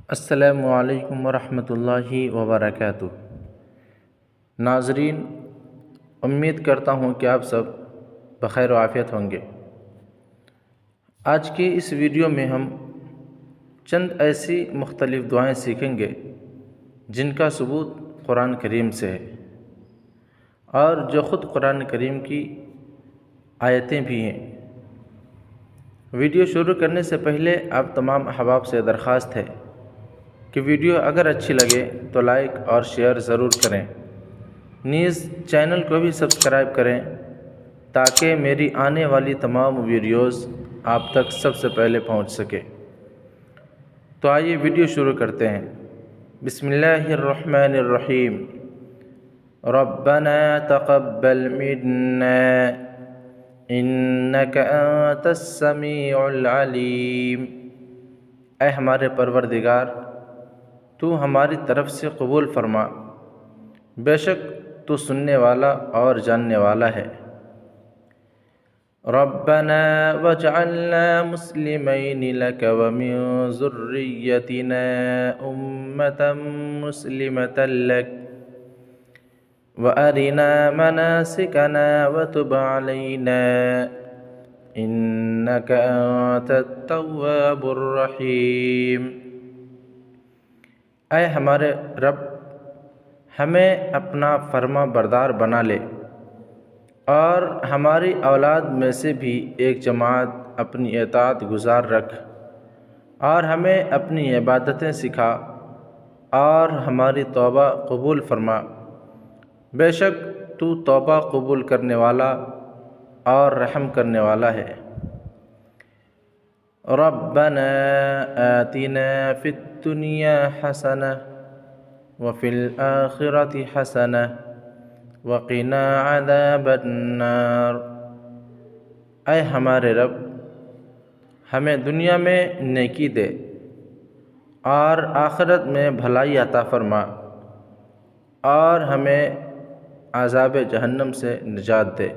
السلام علیکم ورحمۃ اللہ وبرکاتہ۔ ناظرین، امید کرتا ہوں کہ آپ سب بخیر و عافیت ہوں گے۔ آج کی اس ویڈیو میں ہم چند ایسی مختلف دعائیں سیکھیں گے جن کا ثبوت قرآن کریم سے ہے اور جو خود قرآن کریم کی آیتیں بھی ہیں۔ ویڈیو شروع کرنے سے پہلے آپ تمام احباب سے درخواست ہے کہ ویڈیو اگر اچھی لگے تو لائک اور شیئر ضرور کریں، نیز چینل کو بھی سبسکرائب کریں تاکہ میری آنے والی تمام ویڈیوز آپ تک سب سے پہلے پہنچ سکے۔ تو آئیے ویڈیو شروع کرتے ہیں۔ بسم اللہ الرحمن الرحیم۔ ربنا تقبل منا انک انت السمیع العلیم۔ اے ہمارے پروردگار، تو ہماری طرف سے قبول فرما، بے شک تو سننے والا اور جاننے والا ہے۔ ربنا واجعلنا مسلمین لک ومن ذریتنا امة مسلمة لک وارنا مناسکنا وتب علینا انک انت التواب الرحیم۔ اے ہمارے رب، ہمیں اپنا فرما بردار بنا لے اور ہماری اولاد میں سے بھی ایک جماعت اپنی اطاعت گزار رکھ، اور ہمیں اپنی عبادتیں سکھا اور ہماری توبہ قبول فرما، بے شک تو توبہ قبول کرنے والا اور رحم کرنے والا ہے۔ ربنا آتنا فی الدنیا حسنہ وفی الآخرۃ حسنہ وقنا عذاب النار۔ اے ہمارے رب، ہمیں دنیا میں نیکی دے اور آخرت میں بھلائی عطا فرما، اور ہمیں عذاب جہنم سے نجات دے۔